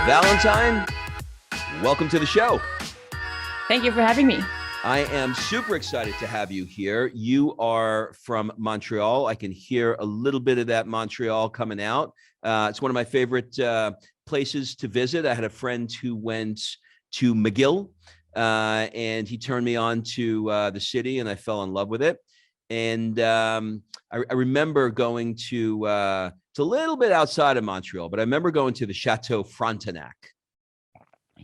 Valentine, welcome to the show. Thank you for having me. I am super excited to have you here. You are from Montreal. I can hear a little bit of that Montreal coming out. It's one of my favorite places to visit. I had a friend who went to McGill, and he turned me on to the city, and I fell in love with it. And I remember going to a little bit outside of Montreal, but I remember going to the Chateau Frontenac.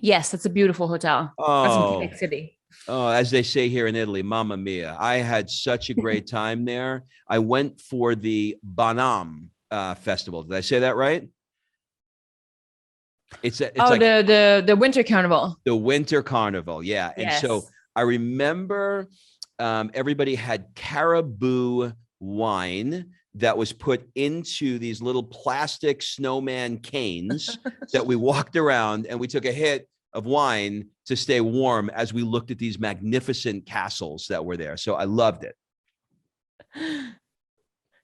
Yes, it's a beautiful hotel. That's in Quebec City. Oh, as they say here in Italy, Mamma Mia. I had such a great time there. I went for the Bonhomme Festival. Did I say that right? It's like the Winter Carnival. The Winter Carnival, yeah. And so I remember everybody had caribou wine that was put into these little plastic snowman canes that we walked around, and we took a hit of wine to stay warm as we looked at these magnificent castles that were there. So I loved it.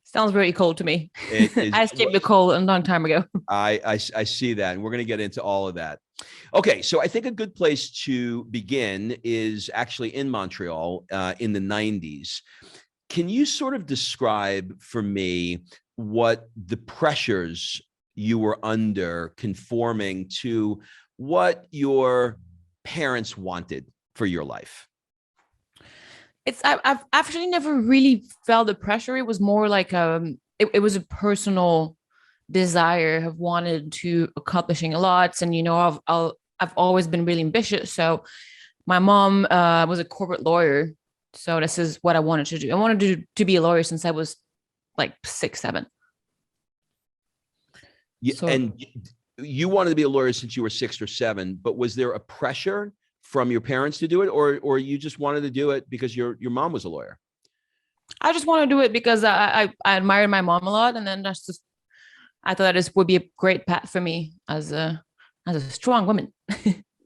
Sounds very cold to me. I escaped the cold a long time ago. I see that, and we're going to get into all of that. Okay, so I think a good place to begin is actually in Montreal in the 90s. Can you sort of describe for me what the pressures you were under conforming to what your parents wanted for your life? I've actually never really felt the pressure. It was more like it was a personal desire. I've wanted to accomplishing a lot, and I've always been really ambitious. So my mom was a corporate lawyer, so this is what I wanted to do. I wanted to be a lawyer since I was like 6, 7. Yeah, so, and you wanted to be a lawyer since you were 6 or 7, but was there a pressure from your parents to do it, or you just wanted to do it because your mom was a lawyer? I just want to do it because I admired my mom a lot, and then I thought this would be a great path for me as a strong woman.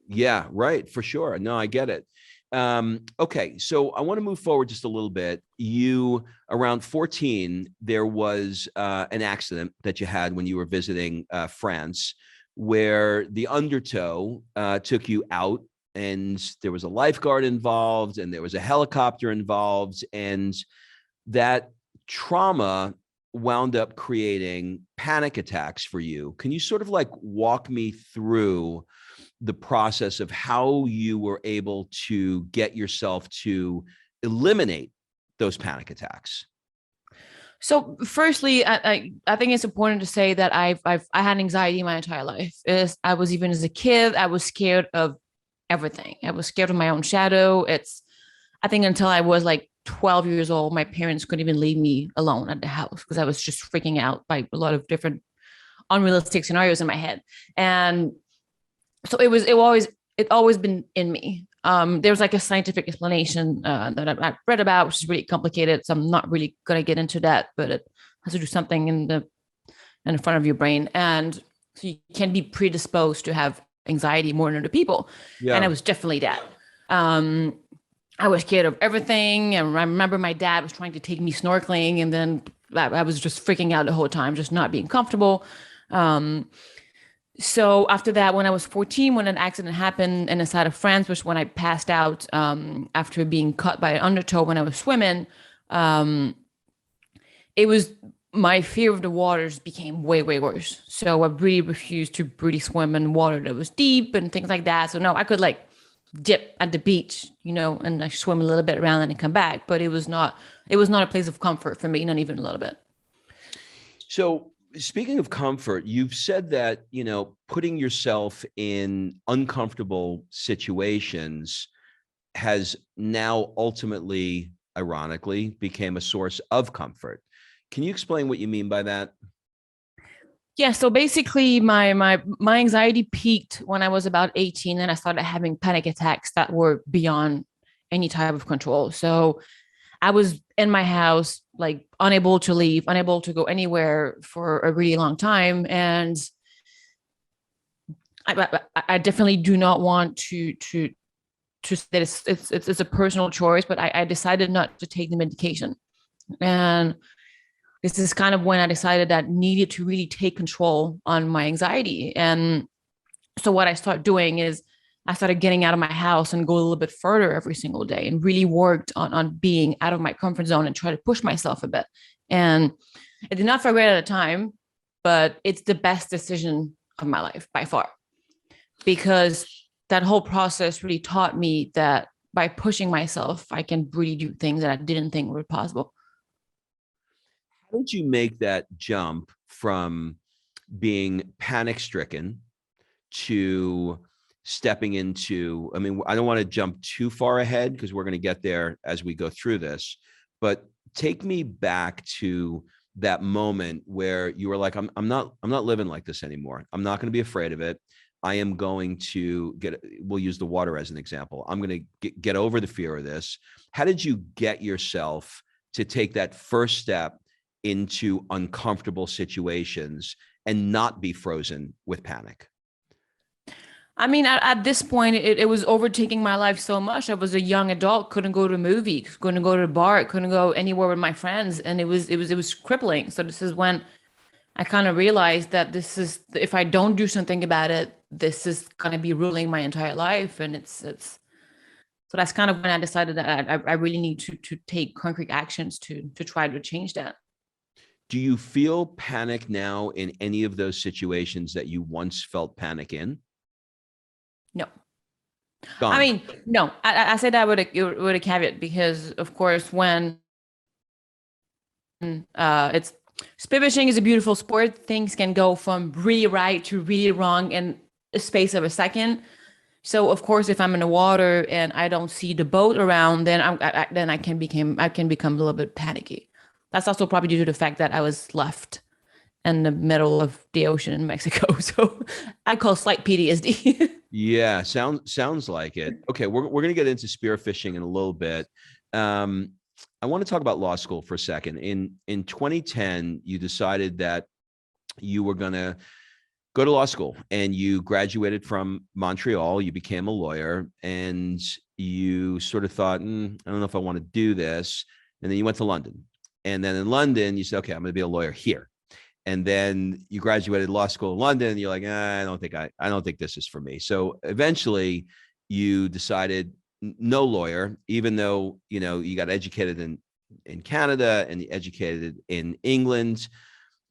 Yeah, right, for sure. No, I get it. Okay, so I want to move forward just a little bit. You, around 14, there was an accident that you had when you were visiting France, where the undertow took you out, and there was a lifeguard involved, and there was a helicopter involved, and that trauma wound up creating panic attacks for you. Can you sort of like walk me through the process of how you were able to get yourself to eliminate those panic attacks? So firstly, I think it's important to say that I had anxiety my entire life. I was, even as a kid, I was scared of everything. I was scared of my own shadow. I think until I was like 12 years old, my parents couldn't even leave me alone at the house because I was just freaking out by a lot of different unrealistic scenarios in my head. And so it always been in me. There's like a scientific explanation that I've read about, which is really complicated. So I'm not really going to get into that, but it has to do something in the front of your brain. And so you can be predisposed to have anxiety more than other people. Yeah. And I was definitely that. I was scared of everything. And I remember my dad was trying to take me snorkeling, and then I was just freaking out the whole time, just not being comfortable. So after that, when I was 14, when an accident happened in the south of France, which when I passed out after being caught by an undertow when I was swimming, it was my fear of the waters became way, way worse. So I really refused to really swim in water that was deep and things like that. So no, I could like dip at the beach, and I swim a little bit around and then come back. But it was not a place of comfort for me, not even a little bit. So speaking of comfort, you've said that, putting yourself in uncomfortable situations has now ultimately, ironically, became a source of comfort. Can you explain what you mean by that? Yeah. So basically my anxiety peaked when I was about 18, and I started having panic attacks that were beyond any type of control. So I was in my house, like unable to leave, unable to go anywhere for a really long time. And I definitely do not want to say that it's a personal choice, but I decided not to take the medication. And this is kind of when I decided that I needed to really take control on my anxiety. And So what I started doing is I started getting out of my house and go a little bit further every single day and really worked on being out of my comfort zone and try to push myself a bit. And I did not feel great at the time, but it's the best decision of my life by far, because that whole process really taught me that by pushing myself, I can really do things that I didn't think were possible. How did you make that jump from being panic stricken to stepping into, I mean, I don't want to jump too far ahead because we're going to get there as we go through this, but take me back to that moment where you were like, I'm not living like this anymore. I'm not going to be afraid of it. I am going to we'll use the water as an example. I'm going to get over the fear of this. How did you get yourself to take that first step into uncomfortable situations and not be frozen with panic? I mean, at this point, it was overtaking my life so much. I was a young adult, couldn't go to a movie, couldn't go to a bar, couldn't go anywhere with my friends, and it was crippling. So this is when I kind of realized that this is, if I don't do something about it, this is gonna be ruling my entire life, and it's. So that's kind of when I decided that I really need to take concrete actions to try to change that. Do you feel panic now in any of those situations that you once felt panic in? No. I Gone. mean, no, I say that with a caveat, because of course when it's spearfishing is a beautiful sport. Things can go from really right to really wrong in a space of a second. So of course, if I'm in the water and I don't see the boat around, then I can become a little bit panicky. That's also probably due to the fact that I was left in the middle of the ocean in Mexico. So I call slight PTSD. Yeah, sounds like it. Okay, we're gonna get into spearfishing in a little bit. I want to talk about law school for a second. In 2010, you decided that you were gonna go to law school, and you graduated from Montreal. You became a lawyer, and you sort of thought, I don't know if I want to do this. And then you went to London, and then in London, you said, okay, I'm going to be a lawyer here. And then you graduated law school in London, and you're like, I don't think this is for me. So eventually you decided no lawyer, even though, you got educated in Canada and educated in England.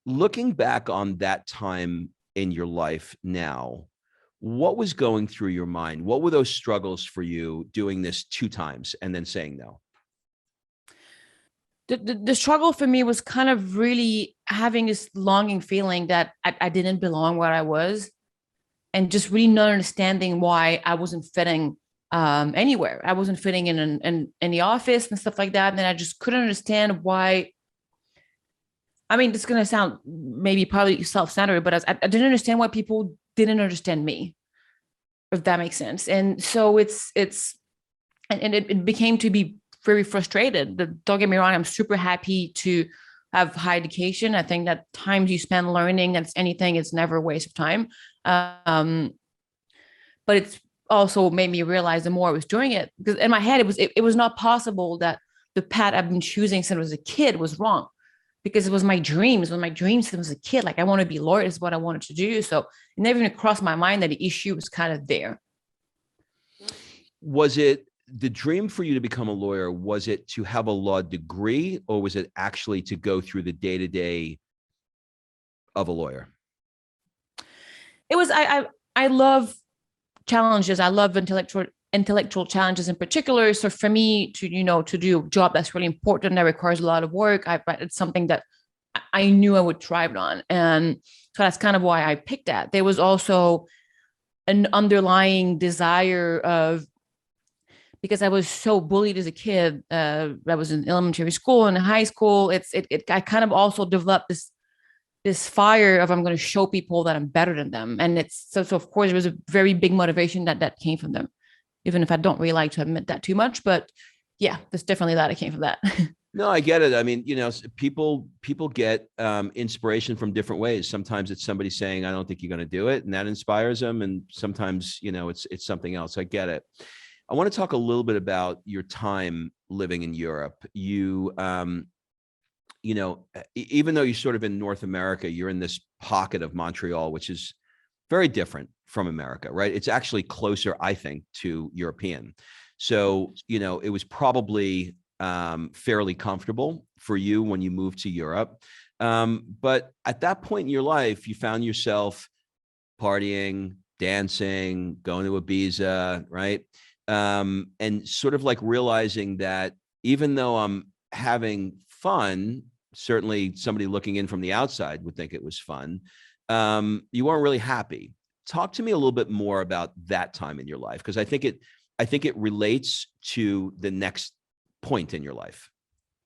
Looking back on that time in your life now, what was going through your mind? What were those struggles for you doing this 2 times and then saying no? The struggle for me was kind of really having this longing feeling that I didn't belong where I was, and just really not understanding why I wasn't fitting anywhere. I wasn't fitting in the office and stuff like that. And then I just couldn't understand why. I mean, this is going to sound maybe probably self-centered, but I didn't understand why people didn't understand me, if that makes sense. And so it became to be very frustrated. Don't get me wrong, I'm super happy to have high education. I think that time you spend learning, that's anything, it's never a waste of time. But it's also made me realize the more I was doing it, because in my head, it was not possible that the path I've been choosing since I was a kid was wrong, because it was my dreams. It was my dreams since I was a kid. Like, I want to be a lawyer, is what I wanted to do. So it never even crossed my mind that the issue was kind of there. Was it the dream for you to become a lawyer? Was it to have a law degree, or was it actually to go through the day-to-day of a lawyer? It was, I love challenges. I love intellectual challenges in particular. So for me to do a job that's really important, that requires a lot of work, it's something that I knew I would thrive on. And so that's kind of why I picked that. There was also an underlying desire of, because I was so bullied as a kid, I was in elementary school and high school. I kind of also developed this fire of, I'm going to show people that I'm better than them. And it's so of course, it was a very big motivation that came from them, even if I don't really like to admit that too much. But yeah, there's definitely that. It came from that. No, I get it. I mean, people get inspiration from different ways. Sometimes it's somebody saying, I don't think you're going to do it, and that inspires them. And sometimes, it's something else. I get it. I want to talk a little bit about your time living in Europe. You, even though you're sort of in North America, you're in this pocket of Montreal, which is very different from America, right? It's actually closer, I think, to European. So, it was probably fairly comfortable for you when you moved to Europe. But at that point in your life, you found yourself partying, dancing, going to Ibiza, right? And sort of like realizing that even though I'm having fun, certainly somebody looking in from the outside would think it was fun. You weren't really happy. Talk to me a little bit more about that time in your life, because I think it relates to the next point in your life.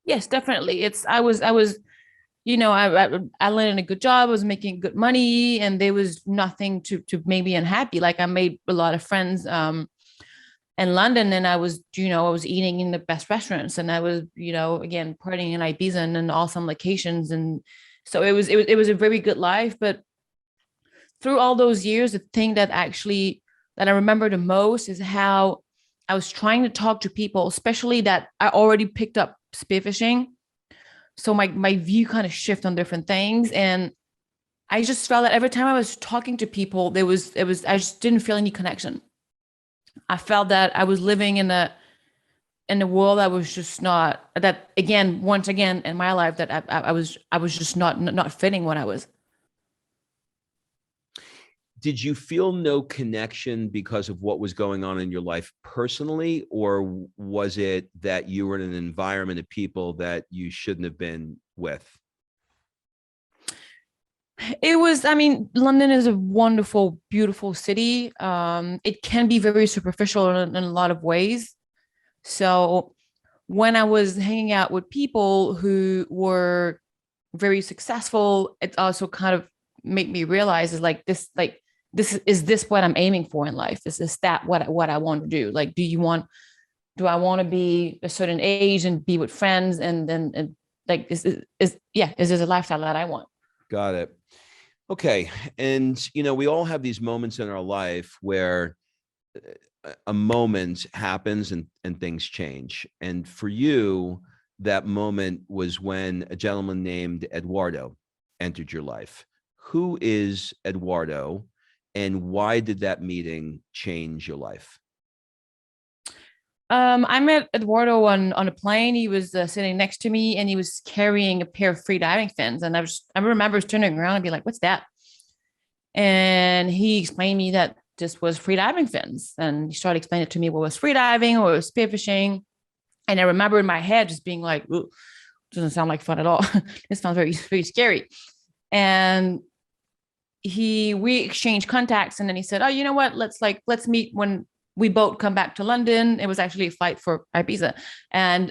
Yes, definitely. I landed a good job. I was making good money, and there was nothing to make me unhappy. Like, I made a lot of friends in London, and I was eating in the best restaurants, and I was, again, partying in Ibiza and in awesome locations. And so it was a very good life. But through all those years, the thing that I remember the most is how I was trying to talk to people, especially that I already picked up spearfishing. So my view kind of shift on different things. And I just felt that every time I was talking to people, I just didn't feel any connection. I felt that I was living in a world that was just not, that again, once again in my life, that I was just not fitting what I was. Did you feel no connection because of what was going on in your life personally, or was it that you were in an environment of people that you shouldn't have been with? It was, I mean, London is a wonderful, beautiful city. It can be very superficial in a lot of ways. So when I was hanging out with people who were very successful, it also kind of made me realize is this what I'm aiming for in life? Is that what I want to do? Like, do I want to be a certain age and be with friends, and then like is this a lifestyle that I want? Got it. Okay. And, we all have these moments in our life where a moment happens and things change. And for you, that moment was when a gentleman named Eduardo entered your life. Who is Eduardo, and why did that meeting change your life? I met Eduardo on a plane. He was sitting next to me, and he was carrying a pair of free diving fins. And I remember turning around and be like, "What's that?" And he explained me that this was free diving fins, and he started explaining to me what was free diving, what was spearfishing. And I remember in my head just being like, "Ooh, doesn't sound like fun at all. This sounds very, very scary." And we exchanged contacts, and then he said, "Oh, you know what? Let's meet when we both come back to London." It was actually a flight for Ibiza, and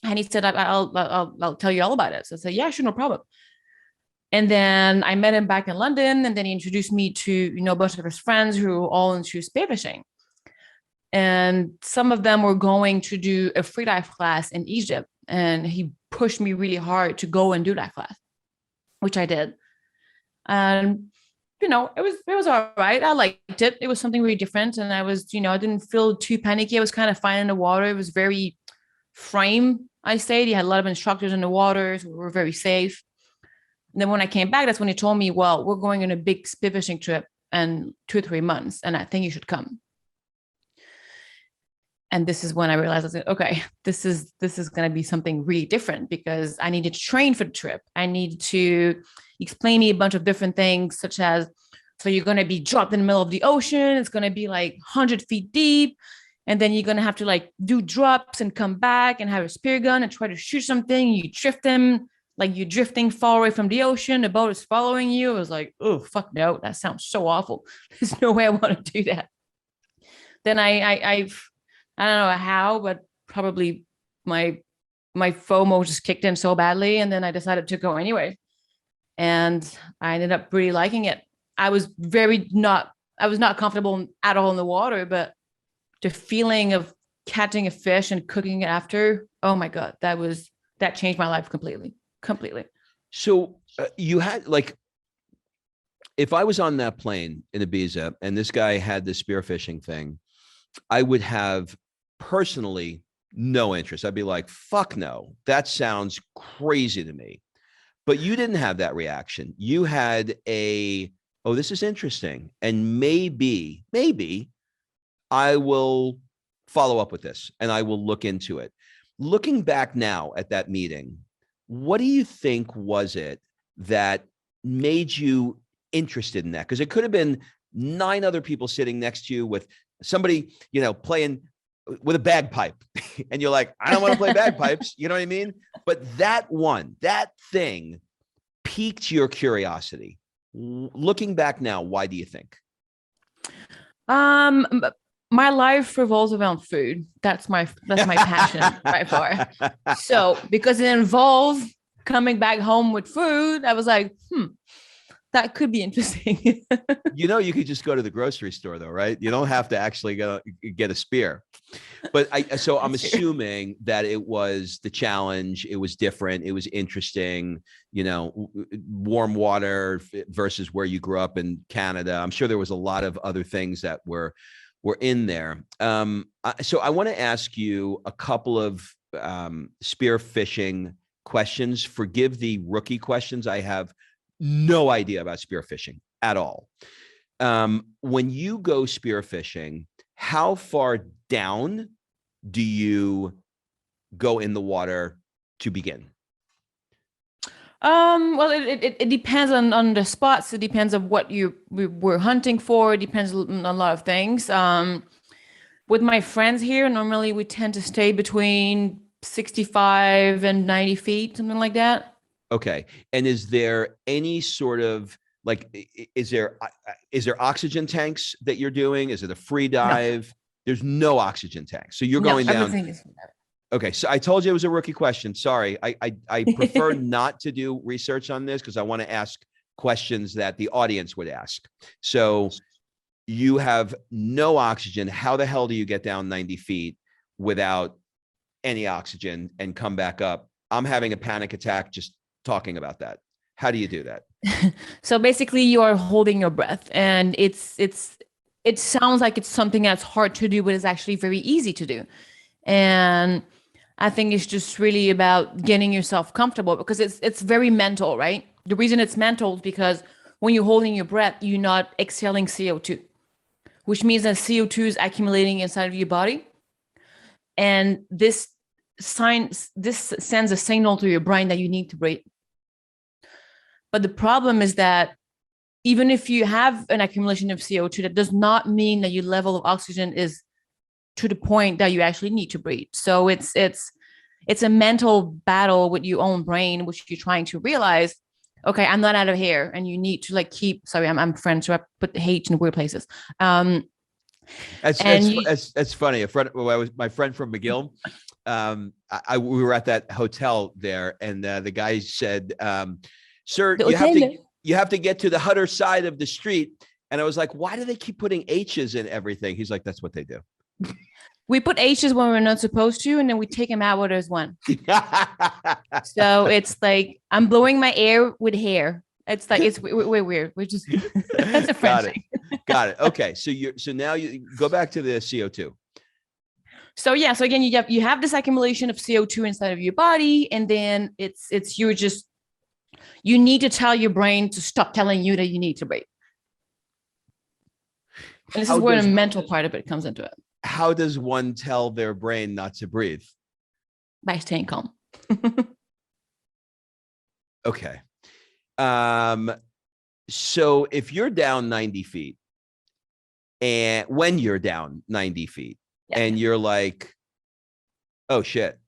he said, "I'll tell you all about it." So I said, "Yeah, sure, no problem." And then I met him back in London, and then he introduced me to a bunch of his friends who were all into spearfishing, and some of them were going to do a freedive class in Egypt, and he pushed me really hard to go and do that class, which I did. And it was all right. I liked it. It was something really different, and I didn't feel too panicky. I was kind of fine in the water. It was very frame, I stayed. He had a lot of instructors in the water, so we were very safe. And then when I came back, that's when he told me, "Well, we're going on a big spearfishing trip in 2 or 3 months, and I think you should come." And this is when I realized, I said, "Okay, this is going to be something really different, because I needed to train for the trip. I need to explain me a bunch of different things, such as, so you're going to be dropped in the middle of the ocean. It's going to be like 100 feet deep. And then you're going to have to like do drops and come back and have a spear gun and try to shoot something. You drift them, like you're drifting far away from the ocean. The boat is following you." I was like, "Oh, fuck no. That sounds so awful. There's no way I want to do that." Then I don't know how, but probably my FOMO just kicked in so badly, and then I decided to go anyway. And I ended up really liking it. I was not comfortable at all in the water, but the feeling of catching a fish and cooking it after, oh my God, that changed my life completely. So you had if I was on that plane in Ibiza and this guy had the spearfishing thing, I would have personally no interest. I'd be like, "Fuck no, that sounds crazy to me." But you didn't have that reaction. You had a oh, this is interesting. And maybe I will follow up with this and I will look into it. Looking back now at that meeting, what do you think was it that made you interested in that? Because it could have been 9 other people sitting next to you with somebody, playing with a bagpipe. And you're like, I don't want to play bagpipes. You know what I mean? But that thing piqued your curiosity. Looking back now, why do you think? My life revolves around food. That's my passion by far. So because it involved coming back home with food, I was like, that could be interesting. You could just go to the grocery store though, right? You don't have to actually go get a spear. But I'm assuming that it was the challenge. It was different. It was interesting, warm water versus where you grew up in Canada. I'm sure there was a lot of other things that were in there. So I want to ask you a couple of spearfishing questions. Forgive the rookie questions. I have no idea about spearfishing at all. When you go spearfishing, how far down do you go in the water to begin? Well, it depends on the spots. It depends on what we were hunting for. It depends on a lot of things. With my friends here, normally we tend to stay between 65 and 90 feet, something like that. Okay. And is there any sort of is there oxygen tanks that you're doing? Is it a free dive? No. There's no oxygen tanks. So you're going down. Okay. So I told you it was a rookie question. Sorry. I prefer not to do research on this because I want to ask questions that the audience would ask. So you have no oxygen. How the hell do you get down 90 feet without any oxygen and come back up? I'm having a panic attack just talking about that. How do you do that? So basically you are holding your breath, and it sounds like it's something that's hard to do, but it's actually very easy to do. And I think it's just really about getting yourself comfortable, because it's very mental, right? The reason it's mental is because when you're holding your breath, you're not exhaling CO2, which means that CO2 is accumulating inside of your body. And this sends a signal to your brain that you need to breathe. But the problem is that even if you have an accumulation of CO2, that does not mean that your level of oxygen is to the point that you actually need to breathe. So it's a mental battle with your own brain, which you're trying to realize, okay, I'm not out of here. And you need to keep, sorry, I'm French, so I put the H in weird places. That's funny. My friend from McGill, we were at that hotel there, and the guy said, sir, you have to get to the Hutter side of the street. And I was like, why do they keep putting H's in everything? He's like, that's what they do. We put H's when we're not supposed to, and then we take them out where there's one. So it's like, I'm blowing my air with hair. It's like, we're weird. We're just, that's a French thing. Got it. Okay. So now you go back to the CO2. So yeah. So again, you have this accumulation of CO2 inside of your body, and then you need to tell your brain to stop telling you that you need to breathe. And this is where the mental part of it comes into it. How does one tell their brain not to breathe? By staying calm. Okay. So if you're down 90 feet, and when you're down 90 feet, and you're like, oh shit,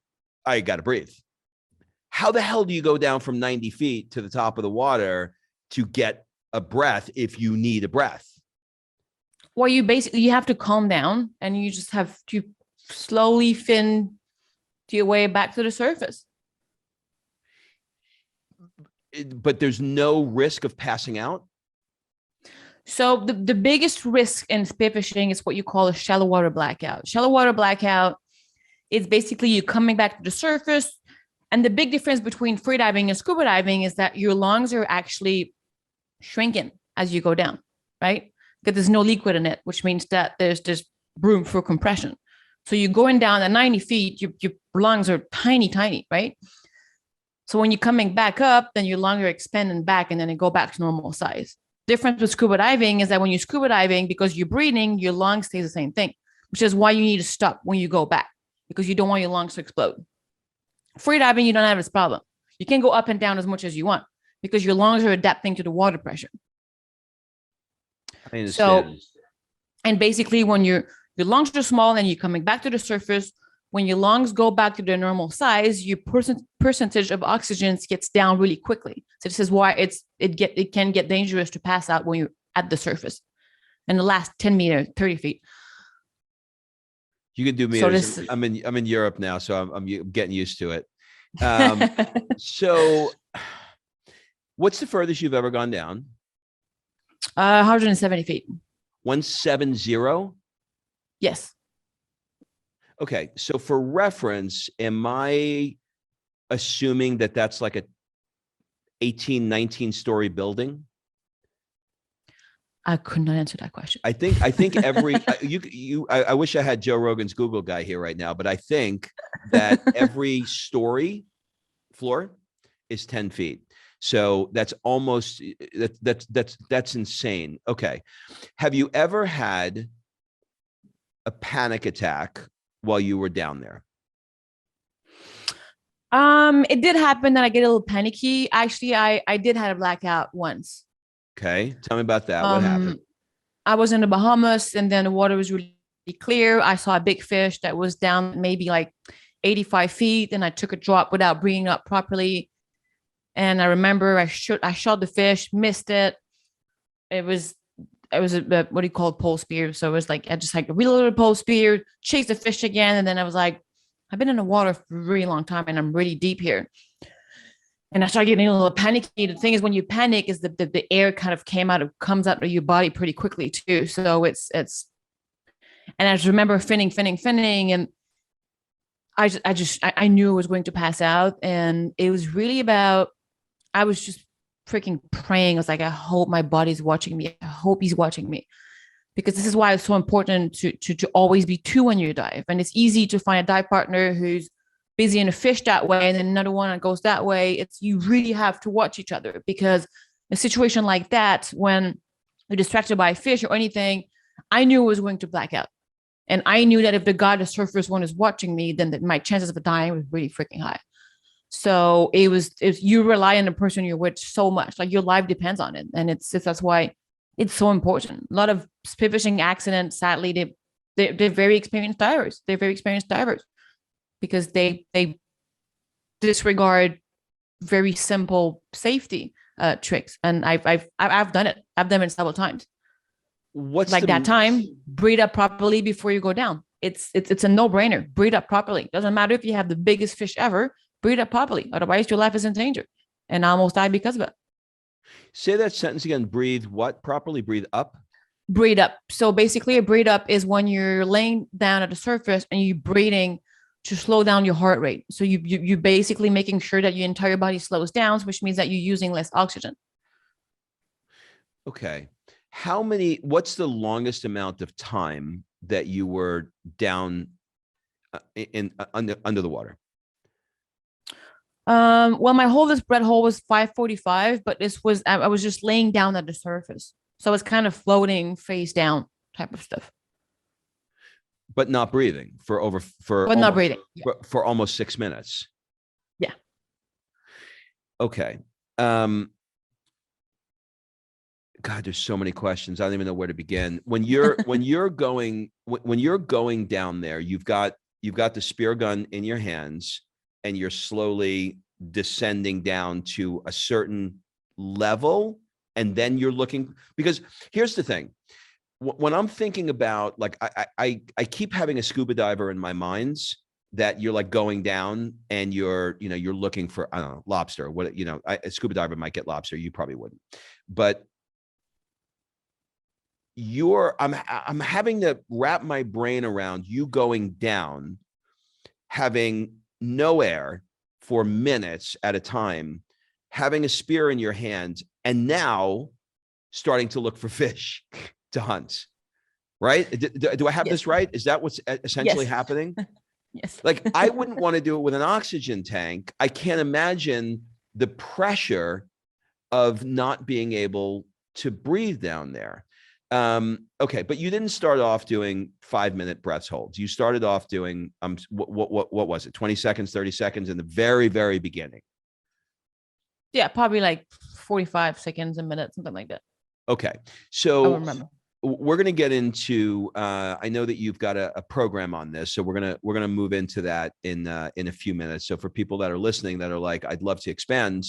I got to breathe. How the hell do you go down from 90 feet to the top of the water to get a breath if you need a breath? Well, you have to calm down, and you just have to slowly fin your way back to the surface. But there's no risk of passing out? So the biggest risk in spearfishing is what you call a shallow water blackout. Shallow water blackout is basically you coming back to the surface. And the big difference between freediving and scuba diving is that your lungs are actually shrinking as you go down, right? Because there's no liquid in it, which means that there's just room for compression. So you're going down at 90 feet, your lungs are tiny, tiny, right? So when you're coming back up, then your lungs are expanding back, and then they go back to normal size. Difference with scuba diving is that when you're scuba diving, because you're breathing, your lungs stay the same thing, which is why you need to stop when you go back, because you don't want your lungs to explode. Free diving, you don't have this problem. You can go up and down as much as you want because your lungs are adapting to the water pressure. I understand. So, and basically when your lungs are small and you're coming back to the surface, when your lungs go back to their normal size, your percentage of oxygen gets down really quickly. So this is why it can get dangerous to pass out when you're at the surface. In the last 10 meters, 30 feet. You can do meters. So I'm in Europe now, so I'm getting used to it. So what's the furthest you've ever gone down? 170 feet. 170? Yes. Okay. So for reference, am I assuming that that's like a 18, 19 story building? I could not answer that question. I think every I wish I had Joe Rogan's Google guy here right now, but I think that every story floor is 10 feet. So that's almost that's insane. Okay. Have you ever had a panic attack while you were down there? It did happen that I get a little panicky. Actually, I did have a blackout once. Okay. Tell me about that. What happened? I was in the Bahamas and then the water was really clear. I saw a big fish that was down maybe like 85 feet and I took a drop without breathing up properly. And I remember I shot the fish, missed it. It was a what do you call it, pole spear. So it was like, I just like reloaded a pole spear, chased the fish again. And then I was like, I've been in the water for a really long time and I'm really deep here. And I started getting a little panicky. The thing is, when you panic, is the air kind of comes out of your body pretty quickly too. So it's, and I just remember finning, and I knew I was going to pass out. And it was really about, I was just freaking praying. I was like, I hope my body's watching me. I hope he's watching me. Because this is why it's so important to always be two when you dive. And it's easy to find a dive partner who's busy in a fish that way and then another one that goes that way. You really have to watch each other, because a situation like that, when you're distracted by a fish or anything, I knew I was going to black out. And I knew that if the guy, the surface one, is watching me, then my chances of dying was really freaking high. So it was you rely on the person you're with so much, like your life depends on it. And that's why it's so important. A lot of spearfishing accidents, sadly, they're very experienced divers. They're very experienced divers because they disregard very simple safety tricks. And I've done it. I've done it several times. What's like that time? Breathe up properly before you go down. It's a no-brainer. Breathe up properly. Doesn't matter if you have the biggest fish ever. Breathe up properly. Otherwise, your life is in danger. And I almost died because of it. Say that sentence again. Breathe what properly? Breathe up? Breathe up. So basically, a breathe up is when you're laying down at the surface and you're breathing to slow down your heart rate. So you're basically making sure that your entire body slows down, which means that you're using less oxygen. Okay. What's the longest amount of time that you were down under the water? Well, this breath hole was 545, but I was just laying down at the surface. So it's kind of floating face down type of stuff. But not breathing not breathing. Yeah. For almost 6 minutes. Yeah. Okay. God, there's so many questions. I don't even know where to begin. When you're going down there, you've got the spear gun in your hands and you're slowly descending down to a certain level. And then you're looking, because here's the thing. When I'm thinking about, like, I keep having a scuba diver in my minds that you're like going down and you're looking for, I don't know, lobster, a scuba diver might get lobster. You probably wouldn't, but I'm having to wrap my brain around you going down, having no air for minutes at a time, having a spear in your hands, and now starting to look for fish to hunt, right? Do I have this right? Is that what's essentially happening? Yes. Like, I wouldn't want to do it with an oxygen tank. I can't imagine the pressure of not being able to breathe down there. Okay, but you didn't start off doing 5-minute breath holds. You started off doing what was it? 20 seconds, 30 seconds in the very, very beginning. Yeah, probably like 45 seconds a minute, something like that. Okay, I so remember. we're going to get into. I know that you've got a program on this, so we're gonna move into that in a few minutes. So for people that are listening that are like, I'd love to expand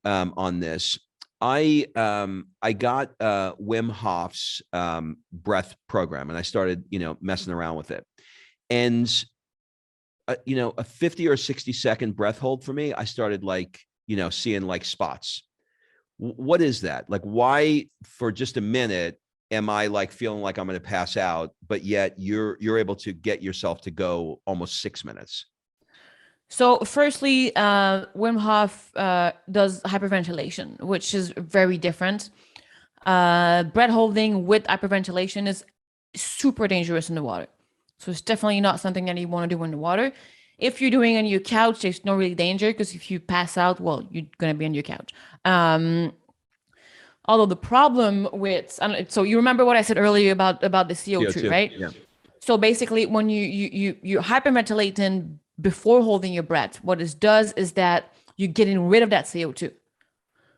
on this. I got Wim Hof's breath program, and I started, messing around with it. And a 50 or 60-second breath hold for me, I started seeing like spots. What is that? Like, why for just a minute am I like feeling like I'm going to pass out, but yet you're able to get yourself to go almost 6 minutes? So firstly, Wim Hof does hyperventilation, which is very different. Breath holding with hyperventilation is super dangerous in the water. So it's definitely not something that you want to do in the water. If you're doing it on your couch, there's no really danger, because if you pass out, well, you're going to be on your couch. Although the problem with, so you remember what I said earlier about the CO2, right? Yeah. So basically, when you're hyperventilating before holding your breath, what it does is that you're getting rid of that CO2.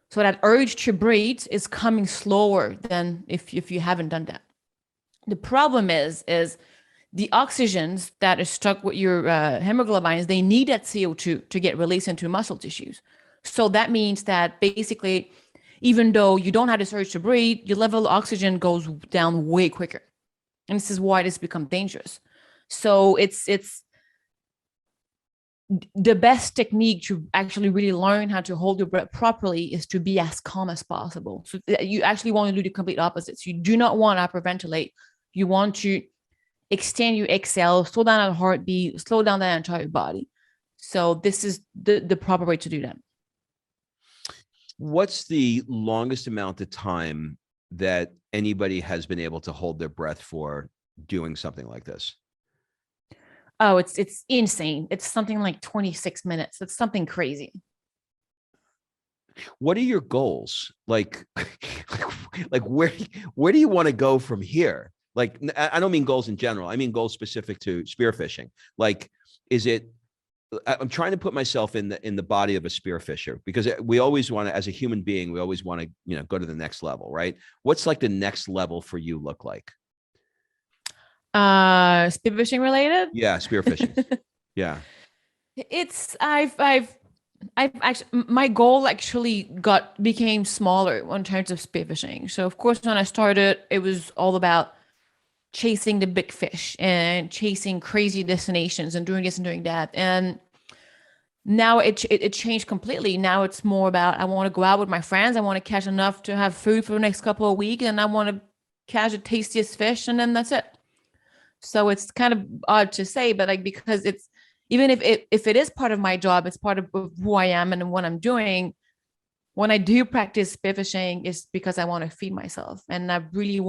So that urge to breathe is coming slower than if you haven't done that. The problem is the oxygens that are stuck with your hemoglobins, they need that CO2 to get released into muscle tissues. So that means that basically, even though you don't have this urge to breathe, your level of oxygen goes down way quicker. And this is why this becomes dangerous. So it's the best technique to actually really learn how to hold your breath properly is to be as calm as possible. So you actually want to do the complete opposites. You do not want to hyperventilate. You want to extend your exhale, slow down the heartbeat, slow down the entire body. So this is the proper way to do that. What's the longest amount of time that anybody has been able to hold their breath for doing something like this? Oh, it's insane. It's something like 26 minutes. It's something crazy. What are your goals? Like where do you want to go from here? Like, I don't mean goals in general. I mean goals specific to spearfishing. Like, is it, I'm trying to put myself in the body of a spearfisher, because we always want to, as a human being, we always want to, go to the next level, right? What's like the next level for you look like? Spearfishing related? Yeah, spearfishing. Yeah. It's I've actually, my goal actually became smaller in terms of spearfishing. So of course, when I started, it was all about chasing the big fish and chasing crazy destinations and doing this and doing that. And now it changed completely. Now it's more about, I want to go out with my friends. I want to catch enough to have food for the next couple of weeks, and I want to catch the tastiest fish, and then that's it. So it's kind of odd to say, but like, because it's, even if it is part of my job, it's part of who I am and what I'm doing. When I do practice spearfishing, is because I want to feed myself, and I really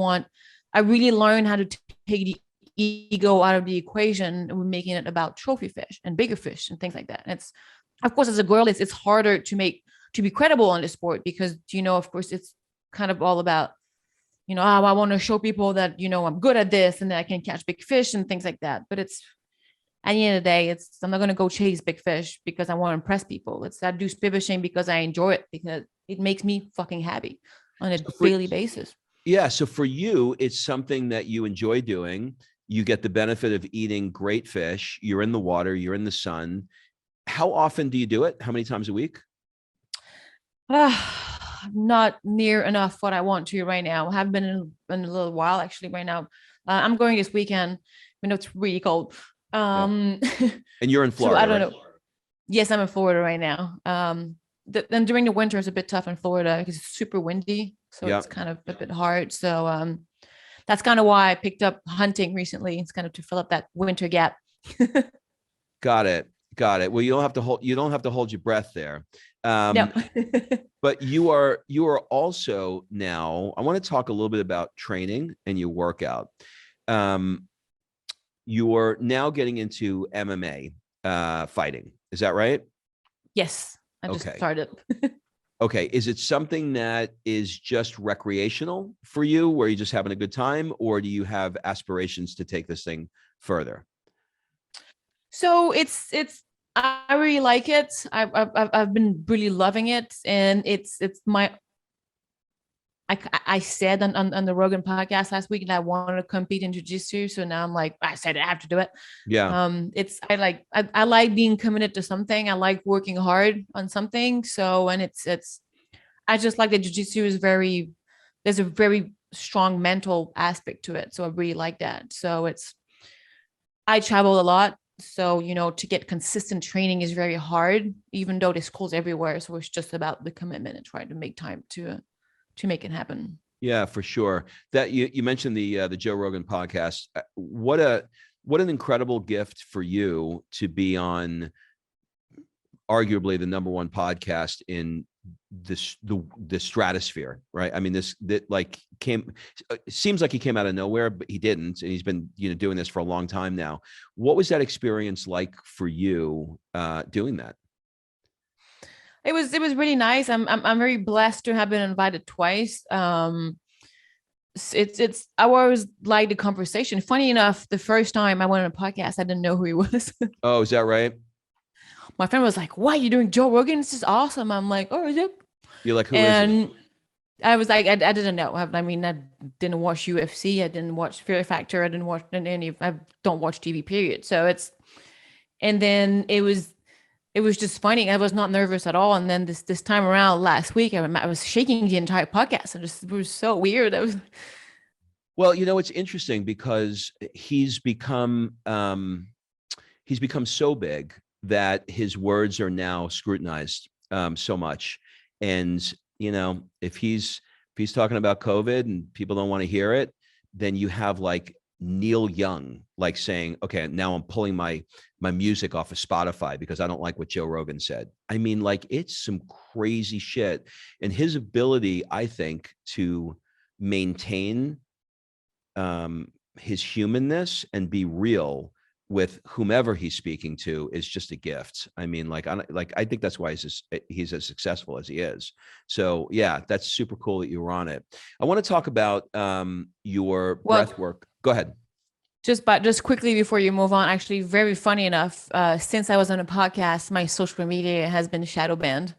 learn how to take the ego out of the equation, and we're making it about trophy fish and bigger fish and things like that. And it's, of course, as a girl, it's harder to be credible on the sport, because, of course, it's kind of all about, I want to show people that, I'm good at this and that I can catch big fish and things like that. But it's, at the end of the day, I'm not going to go chase big fish because I want to impress people. I do spearfishing because I enjoy it, because it makes me fucking happy on a daily basis. Yeah. So for you, it's something that you enjoy doing. You get the benefit of eating great fish. You're in the water, you're in the sun. How often do you do it? How many times a week? Not near enough what I want to right now. I have been in a little while, actually, right now. I'm going this weekend, even though it's really cold. And you're in Florida, so I don't right? know. Yes, I'm in Florida right now. Then during the winter, it's a bit tough in Florida because it's super windy. So it's kind of a bit hard. So that's kind of why I picked up hunting recently. It's kind of to fill up that winter gap. Got it. Well, you don't have to hold your breath there. No. But you are also now, I want to talk a little bit about training and your workout. You are now getting into MMA fighting. Is that right? Yes. I just started. Okay. Is it something that is just recreational for you, where you're just having a good time, or do you have aspirations to take this thing further? So I really like it. I've been really loving it, and it's my I said on the Rogan podcast last week that I wanted to compete in jiu-jitsu. So now I'm like, I said I have to do it. Yeah. It's I like being committed to something. I like working hard on something. So and it's I just like that jiu-jitsu is there's a very strong mental aspect to it. So I really like that. So I travel a lot. So, to get consistent training is very hard, even though there's schools everywhere. So it's just about the commitment and trying to make time to make it happen. Yeah, for sure. That you mentioned the Joe Rogan podcast. What an incredible gift for you to be on arguably the number one podcast in the stratosphere, right? I mean, that like seems like he came out of nowhere, but he didn't, and he's been doing this for a long time now. What was that experience like for you doing that? It was really nice. I'm very blessed to have been invited twice. It's I always like the conversation. Funny enough, the first time I went on a podcast, I didn't know who he was. Oh, is that right? My friend was like, "Why are you doing Joe Rogan? This is awesome." I'm like, "Oh, is it?" You're like, who is it? And I was like, I didn't know. I mean, I didn't watch UFC. I didn't watch Fear Factor. I didn't watch any. I don't watch TV. Period. So and then it was just funny. I was not nervous at all. And then this time around last week, I was shaking the entire podcast. It was so weird. Well, it's interesting because he's become so big that his words are now scrutinized so much. And if he's talking about COVID and people don't want to hear it, then you have like Neil Young like saying, okay, now I'm pulling my music off of Spotify because I don't like what Joe Rogan said. I mean, like, it's some crazy shit. And his ability, I think, to maintain his humanness and be real with whomever he's speaking to is just a gift. I mean, I think that's why he's as successful as he is. So yeah, that's super cool that you were on it. I want to talk about your breath work. Go ahead. Just quickly before you move on, actually, very funny enough, since I was on a podcast, my social media has been shadow banned.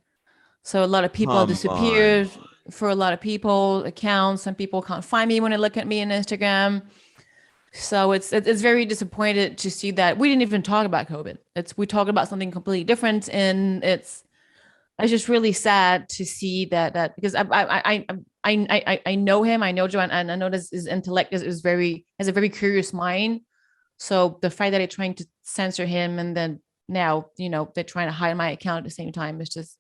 So a lot of people Come disappeared on. for a lot of people accounts. Some people can't find me when they look at me on Instagram. So it's very disappointed to see that we didn't even talk about COVID. We talked about something completely different, and it's just really sad to see that because I know him, I know Joe, and I know that his intellect is very has a very curious mind. So the fact that they're trying to censor him, and then now they're trying to hide my account at the same time, is just,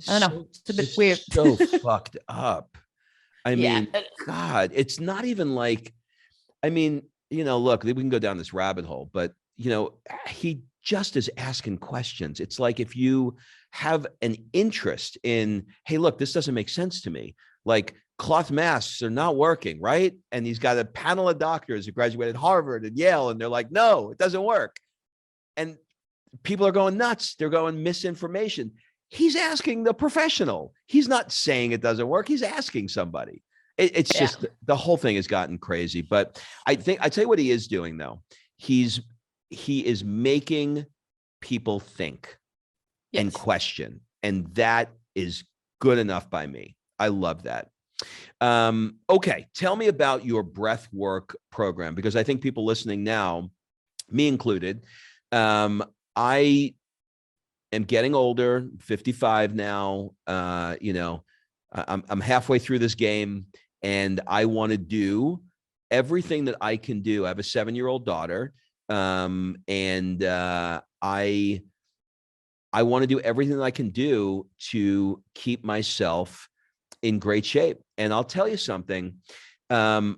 I don't know, it's a bit weird. So fucked up. I Yeah. mean, God, it's not even like, I mean, look, we can go down this rabbit hole, but he just is asking questions. It's like, if you have an interest in, hey, look, this doesn't make sense to me. Like, cloth masks are not working, right? And he's got a panel of doctors who graduated Harvard and Yale, and they're like, no, it doesn't work. And people are going nuts. They're going misinformation. He's asking the professional. He's not saying it doesn't work. He's asking somebody. It's just the whole thing has gotten crazy. But I tell you what he is doing, though. He is making people think and question. And that is good enough by me. I love that. Okay. Tell me about your breath work program, because I think people listening now, me included, I am getting older, 55 now. I'm halfway through this game, and I want to do everything that I can do. I have a 7-year-old daughter, and I want to do everything that I can do to keep myself in great shape. And I'll tell you something. I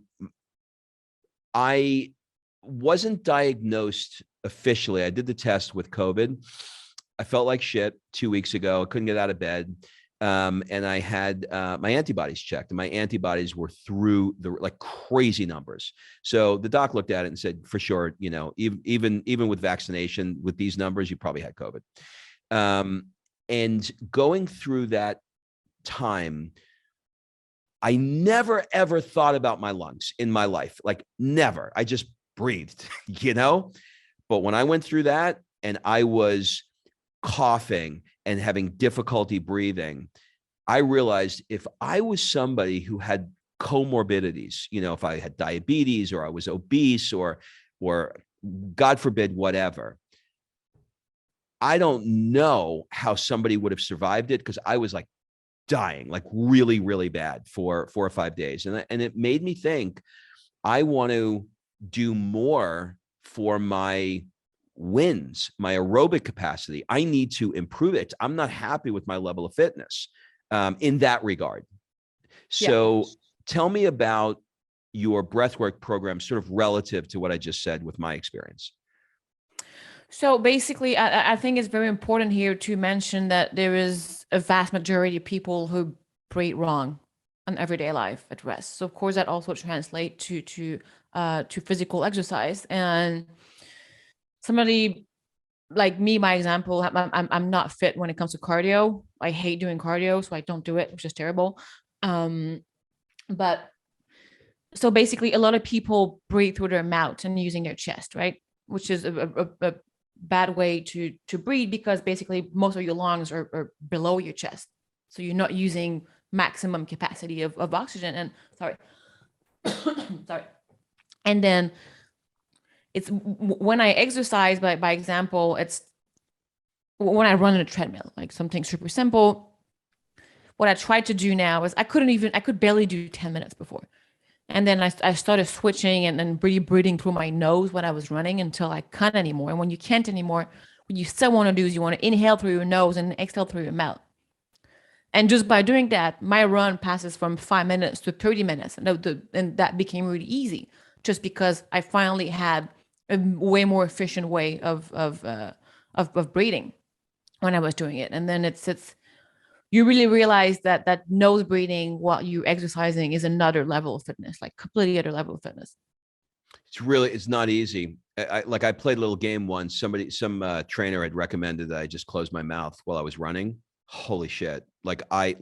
wasn't diagnosed officially. I did the test with COVID. I felt like shit 2 weeks ago. I couldn't get out of bed. And I had my antibodies checked, and my antibodies were through the like crazy numbers. So the doc looked at it and said, for sure, even with vaccination, with these numbers, you probably had COVID. And going through that time, I never, ever thought about my lungs in my life. Like never. I just breathed, you know? But when I went through that and I was coughing and having difficulty breathing, I realized if I was somebody who had comorbidities, you know, if I had diabetes or I was obese or God forbid, whatever, I don't know how somebody would have survived it, because I was like dying, like really, really bad for 4 or 5 days. And it made me think, I want to do more for my wins, my aerobic capacity. I need to improve it. I'm not happy with my level of fitness in that regard. So tell me about your breathwork program, sort of relative to what I just said with my experience. So basically, I think it's very important here to mention that there is a vast majority of people who breathe wrong in everyday life at rest. So of course, that also translates to physical exercise. And somebody like me, my example, I'm not fit when it comes to cardio. I hate doing cardio, so I don't do it, which is terrible. But so basically, a lot of people breathe through their mouth and using their chest, right? Which is a bad way to breathe, because basically most of your lungs are below your chest. So you're not using maximum capacity of oxygen. And sorry. Sorry. And then it's when I exercise, by example, it's when I run on a treadmill, like something super simple. What I try to do now is I could barely do 10 minutes before. And then I started switching and then really breathing through my nose when I was running until I can't anymore. And when you can't anymore, what you still want to do is you want to inhale through your nose and exhale through your mouth. And just by doing that, my run passes from 5 minutes to 30 minutes. And that became really easy, just because I finally had a way more efficient way of breathing when I was doing it. And then it's you really realize that nose breathing while you exercising is another level of fitness, like completely other level of fitness. It's not easy. I played a little game once. Some trainer had recommended that I just close my mouth while I was running. Holy shit. I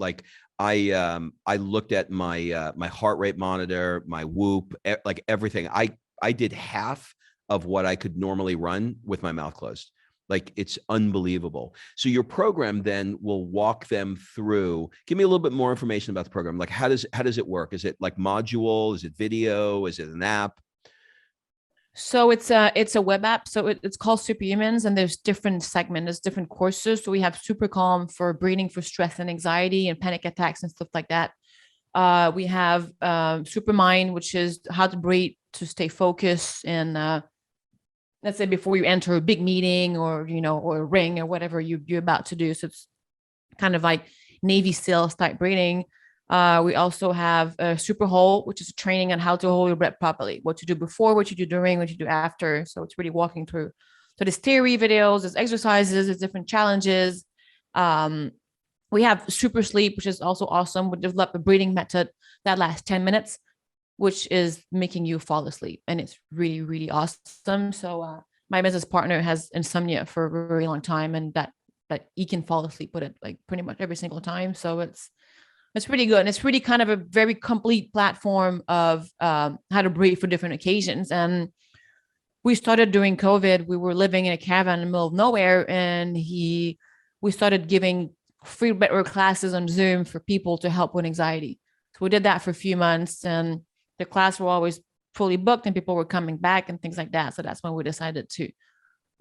looked at my my heart rate monitor, my Whoop, like everything. I did half of what I could normally run with my mouth closed. Like, it's unbelievable. So your program then will walk them through. Give me a little bit more information about the program. Like, how does it work? Is it like module? Is it video? Is it an app? So it's a web app. So it's called Superhumans, and there's different segments, there's different courses. So we have Super Calm for breathing for stress and anxiety and panic attacks and stuff like that. We have Super Mind, which is how to breathe to stay focused and let's say before you enter a big meeting or or a ring or whatever you're about to do. So it's kind of like Navy SEALs type breathing. We also have a Super Hold, which is training on how to hold your breath properly, what to do before, what you do during, what you do after. So it's really walking through. So there's theory videos, there's exercises, there's different challenges. We have Super Sleep, which is also awesome. We developed a breathing method that lasts 10 minutes, which is making you fall asleep. And it's really, really awesome. So my business partner has insomnia for a very long time, and that he can fall asleep with it like pretty much every single time. So it's pretty good. And it's really kind of a very complete platform of how to breathe for different occasions. And we started during COVID. We were living in a caravan in the middle of nowhere, and we started giving free breathwork classes on Zoom for people to help with anxiety. So we did that for a few months, and the class were always fully booked and people were coming back and things like that. So that's when we decided to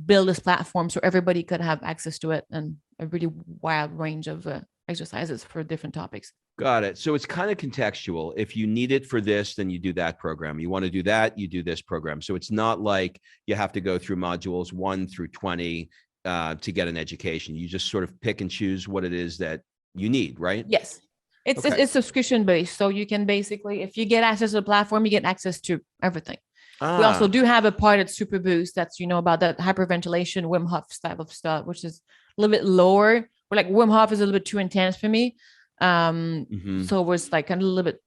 build this platform so everybody could have access to it, and a really wide range of exercises for different topics. Got it. So it's kind of contextual. If you need it for this, then you do that program. You want to do that, you do this program. So it's not like you have to go through modules 1 through 20 to get an education. You just sort of pick and choose what it is that you need, right? Yes. It's subscription based. So you can basically, if you get access to the platform, you get access to everything. We also do have a part at Super Boost that's, about that hyperventilation, Wim Hof style of stuff, which is a little bit lower. Or like Wim Hof is a little bit too intense for me. So it was like a little bit,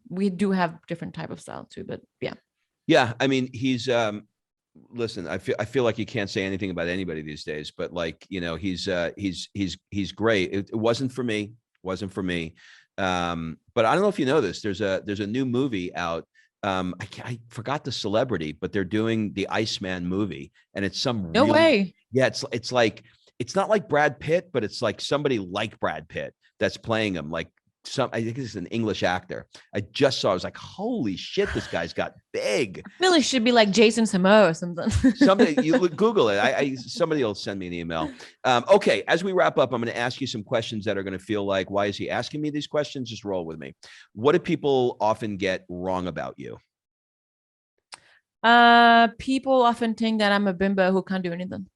we do have different type of style too, but yeah. Yeah. I mean, he's, listen, I feel like you can't say anything about anybody these days, but like, he's great. It wasn't for me. Wasn't for me. But I don't know if you know this. There's a new movie out. I forgot the celebrity, but they're doing the Iceman movie, and it's some No really, way. yeah, it's like, it's not like Brad Pitt, but it's like somebody like Brad Pitt that's playing him. Like I think it's an English actor. I just saw, I was like, holy shit, this guy's got big. I feel it should be like Jason Momoa or something. Somebody, you Google it. Somebody will send me an email. Okay, as we wrap up, I'm going to ask you some questions that are going to feel like, why is he asking me these questions? Just roll with me. What do people often get wrong about you? People often think that I'm a bimbo who can't do anything.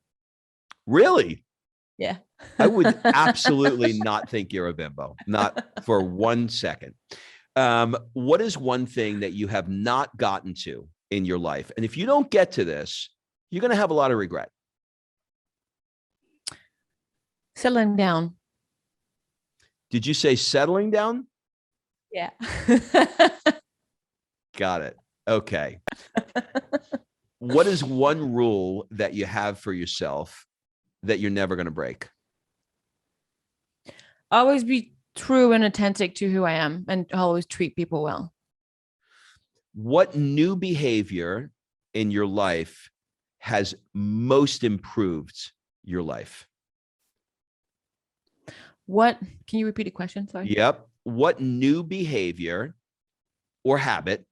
Really? Yeah. I would absolutely not think you're a bimbo, not for 1 second. What is one thing that you have not gotten to in your life? And if you don't get to this, you're going to have a lot of regret. Settling down. Did you say settling down? Yeah. Got it. Okay. What is one rule that you have for yourself that you're never going to break? Always be true and authentic to who I am, and always treat people well. What new behavior in your life has most improved your life? What? Can you repeat the question? Sorry. Yep. What new behavior or habit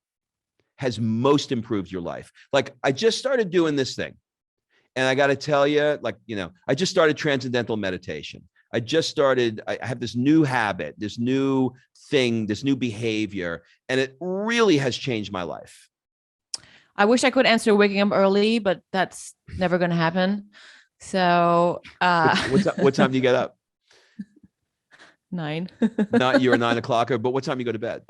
has most improved your life? Like, I just started doing this thing, and I got to tell you, like, I just started transcendental meditation. I have this new habit, this new thing, this new behavior, and it really has changed my life. I wish I could answer waking up early, but that's never going to happen. So, what time do you get up? 9. Not you're a 9 o'clocker, but what time you go to bed?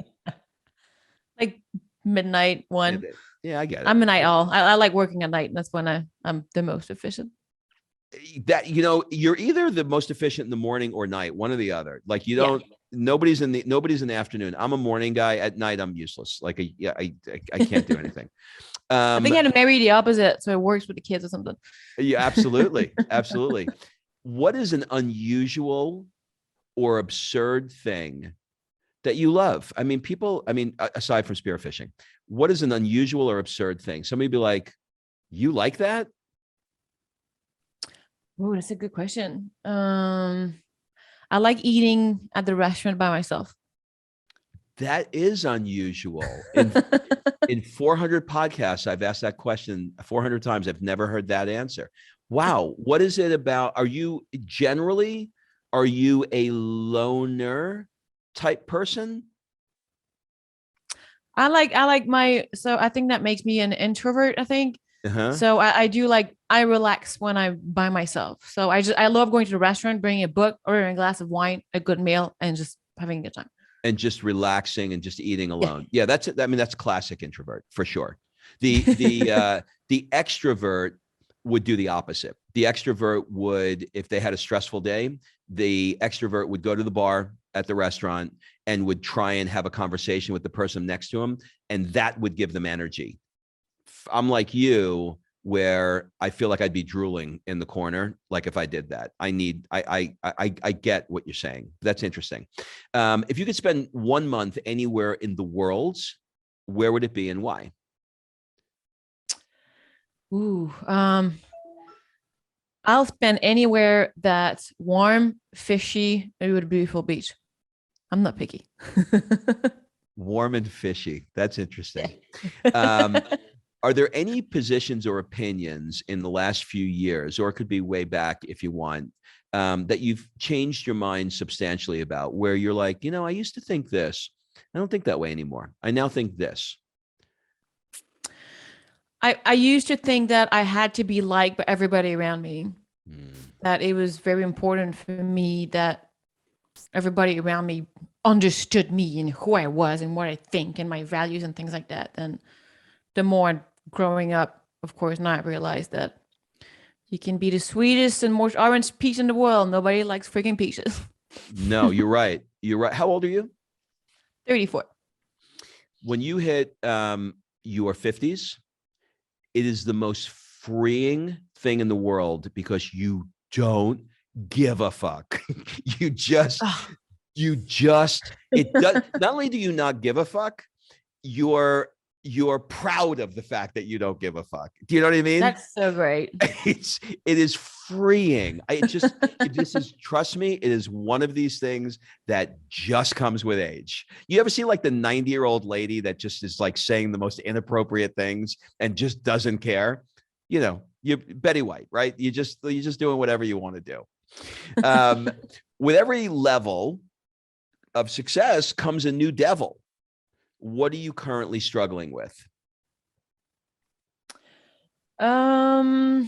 Like midnight, 1. Yeah, I get it. I'm a night owl. I like working at night. That's when I'm the most efficient. That, you're either the most efficient in the morning or night, one or the other. Like, nobody's in the afternoon. I'm a morning guy. At night, I'm useless. Like, I can't do anything. I think I had to marry the opposite, so it works with the kids or something. Yeah, absolutely. Absolutely. What is an unusual or absurd thing that you love? I mean, aside from spearfishing, what is an unusual or absurd thing? Somebody be like, you like that? Oh, that's a good question. I like eating at the restaurant by myself. That is unusual. In 400 podcasts, I've asked that question 400 times. I've never heard that answer. Wow. What is it about? Are you a loner type person? So I think that makes me an introvert, I think. Uh-huh. So I relax when I'm by myself. So I love going to the restaurant, bringing a book, ordering a glass of wine, a good meal, and just having a good time. And just relaxing and just eating alone. Yeah, that's it. I mean, that's classic introvert for sure. The extrovert would do the opposite. The extrovert would, if they had a stressful day, the extrovert would go to the bar at the restaurant and would try and have a conversation with the person next to him, and that would give them energy. I'm like you, where I feel like I'd be drooling in the corner. Like, if I did that, I get what you're saying. That's interesting. If you could spend 1 month anywhere in the world, where would it be and why? Ooh, I'll spend anywhere that's warm, fishy, maybe with a beautiful beach. I'm not picky. Warm and fishy. That's interesting. Are there any positions or opinions in the last few years, or it could be way back if you want, that you've changed your mind substantially about, where you're like, I used to think this. I don't think that way anymore. I now think this. I used to think that I had to be liked by everybody around me, that it was very important for me that everybody around me understood me and who I was and what I think and my values and things like that. And the more growing up, of course, now I realized that you can be the sweetest and most orange peach in the world. Nobody likes freaking peaches. No, you're right. You're right. How old are you? 34. When you hit your 50s, it is the most freeing thing in the world, because you don't give a fuck. You just It does. Not only do you not give a fuck, you're proud of the fact that you don't give a fuck. Do you know what I mean? That's so great. It is freeing. It just is, trust me, it is one of these things that just comes with age. You ever see like the 90-year-old lady that just is like saying the most inappropriate things and just doesn't care? You know, you Betty White, right? You're just doing whatever you want to do. With every level of success comes a new devil. What are you currently struggling with? I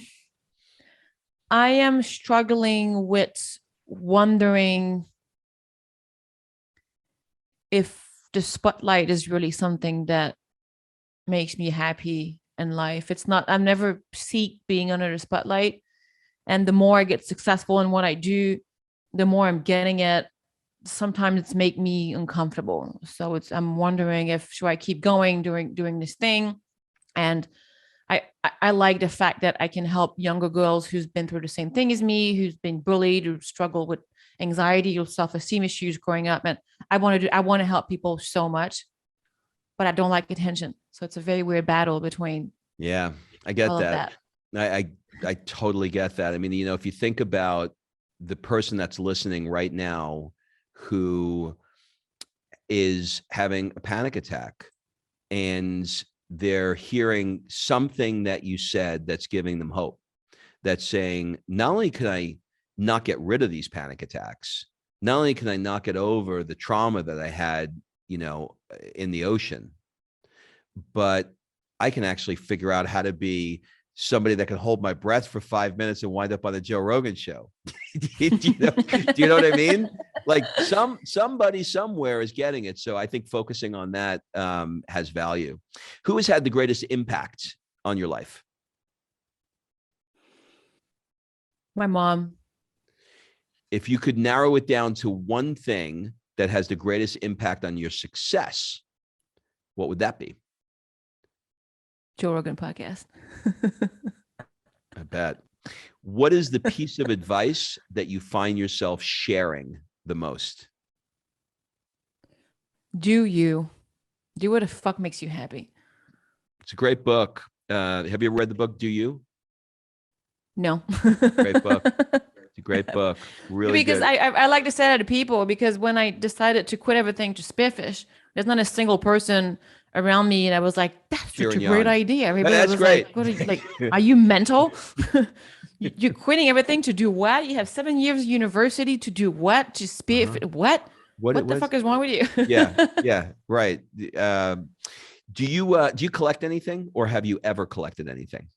am struggling with wondering if the spotlight is really something that makes me happy in life. It's not, I've never seek being under the spotlight. And the more I get successful in what I do, the more I'm getting it. Sometimes it's make me uncomfortable. So I'm wondering if should I keep going doing this thing. And I like the fact that I can help younger girls who's been through the same thing as me, who's been bullied, who struggle with anxiety or self-esteem issues growing up. And I want to help people so much, but I don't like attention. So it's a very weird battle between. Yeah, I get that. I totally get that. I mean, you know, if you think about the person that's listening right now who is having a panic attack and they're hearing something that you said that's giving them hope, that's saying, not only can I not get rid of these panic attacks, not only can I not get over the trauma that I had, you know, in the ocean, but I can actually figure out how to be somebody that can hold my breath for 5 minutes and wind up on the Joe Rogan show. Do you know what I mean? Like somebody somewhere is getting it. So I think focusing on that has value. Who has had the greatest impact on your life? My mom. If you could narrow it down to one thing that has the greatest impact on your success, what would that be? Joe Rogan podcast. I bet. What is the piece of advice that you find yourself sharing the most? Do what the fuck makes you happy. It's a great book. Have you ever read the book, Do You? No. Great book. It's a great book. Really because good. I like to say that to people, because when I decided to quit everything to spearfish, there's not a single person around me and I was like, that's such a great idea. Everybody That's was great. like, what are you, like, are you mental? You're quitting everything to do what? You have 7 years of university to do what? To spearfish? What the fuck is wrong with you? Yeah, right. Do you collect anything, or have you ever collected anything?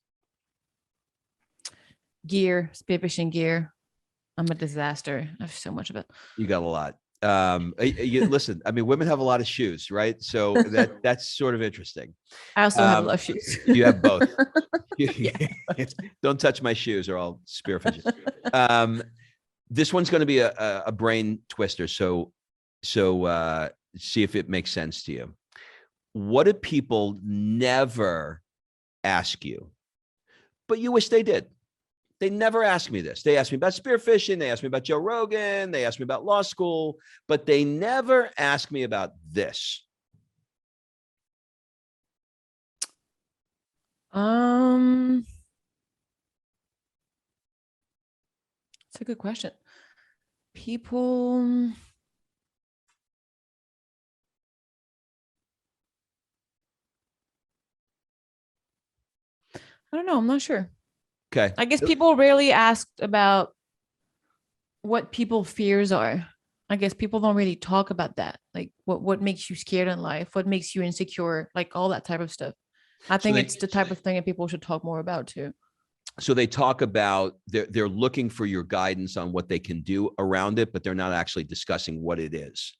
Gear, spearfishing gear. I'm a disaster. I have so much of it. You got a lot. Listen, I mean, women have a lot of shoes, right? So that's sort of interesting. I also have a lot of shoes. You have both. Don't touch my shoes or I'll spearfish it. This one's going to be a brain twister. So see if it makes sense to you. What do people never ask you, but you wish they did? They never ask me this. They ask me about spearfishing. They ask me about Joe Rogan. They ask me about law school, but they never ask me about this. It's a good question. People, I don't know. I'm not sure. Okay. I guess people rarely ask about what people's fears are. I guess people don't really talk about that. Like what makes you scared in life? What makes you insecure? Like all that type of stuff. I think it's the type of thing that people should talk more about too. So they talk about, they're looking for your guidance on what they can do around it, but they're not actually discussing what it is.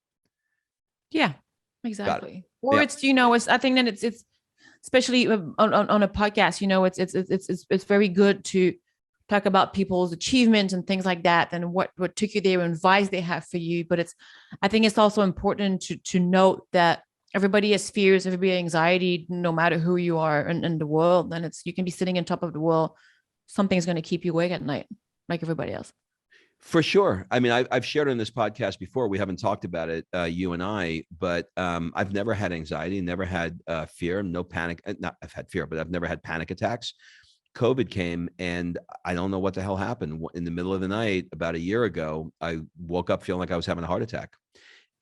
Yeah, exactly. Or it's, you know, I think that it's especially on a podcast, you know, it's very good to talk about people's achievements and things like that, and what particular advice they have for you. But I think it's also important to note that everybody has fears, everybody has anxiety, no matter who you are in the world. And you can be sitting on top of the world. Something's going to keep you awake at night, like everybody else. For sure. I mean, I've shared on this podcast before. We haven't talked about it, you and I, but I've never had anxiety, never had fear, no panic. Not I've had fear, but I've never had panic attacks. COVID came, and I don't know what the hell happened. In the middle of the night, about a year ago, I woke up feeling like I was having a heart attack.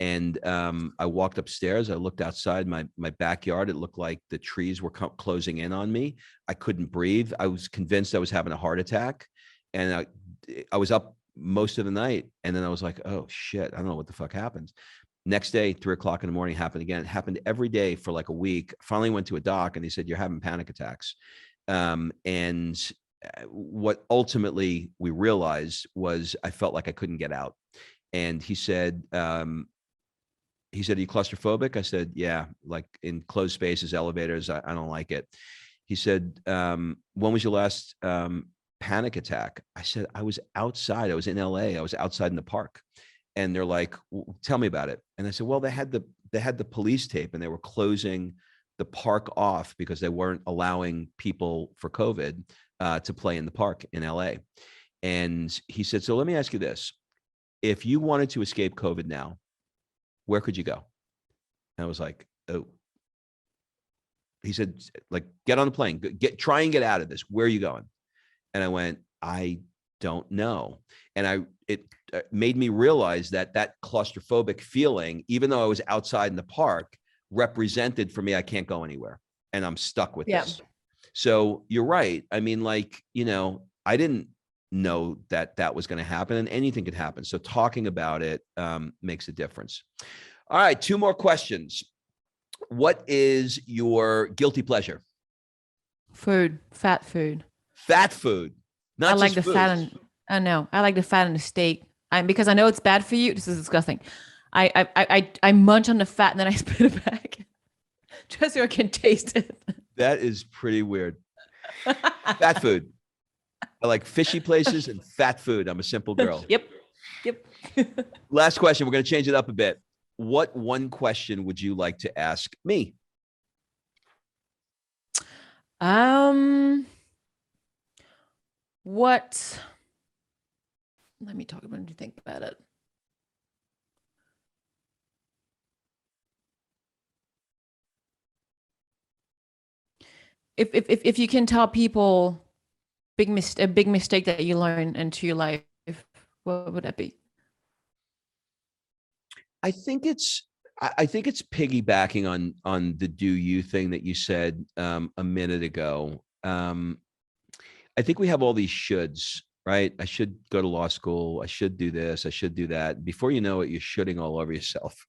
And I walked upstairs. I looked outside my backyard. It looked like the trees were closing in on me. I couldn't breathe. I was convinced I was having a heart attack, and I was up most of the night. And then I was like, oh shit, I don't know what the fuck happened. Next day, 3 o'clock in the morning, happened again. It happened every day for like a week. Finally went to a doc, and he said, you're having panic attacks. And what ultimately we realized was I felt like I couldn't get out. And he said, are you claustrophobic? I said, yeah, like in closed spaces, elevators, I don't like it. He said, when was your last panic attack? I said, I was outside. I was in LA. I was outside in the park. And they're like, well, tell me about it. And I said, well, they had the police tape, and they were closing the park off because they weren't allowing people for COVID to play in the park in LA. And he said, so let me ask you this. If you wanted to escape COVID now, where could you go? And I was like, oh. He said, like, get on the plane, try and get out of this. Where are you going? And I went, I don't know. And it made me realize that claustrophobic feeling, even though I was outside in the park, represented for me, I can't go anywhere, and I'm stuck with this. So you're right. I mean, like, I didn't know that was going to happen, and anything could happen. So talking about it makes a difference. All right. 2 more questions. What is your guilty pleasure? Food, fat food. Fat food. Not I like the food. fat, and I know I like the fat in the steak. Because I know it's bad for you. This is disgusting. I munch on the fat and then I spit it back, just so I can taste it. That is pretty weird. Fat food. I like fishy places and fat food. I'm a simple girl. Yep. Last question. We're going to change it up a bit. What one question would you like to ask me? What? Let me talk about it and think about it. If you can tell people a big mistake that you learned into your life, what would that be? I think it's piggybacking on the do you thing that you said a minute ago. I think we have all these shoulds, right? I should go to law school. I should do this. I should do that. Before you know it, you're shooting all over yourself,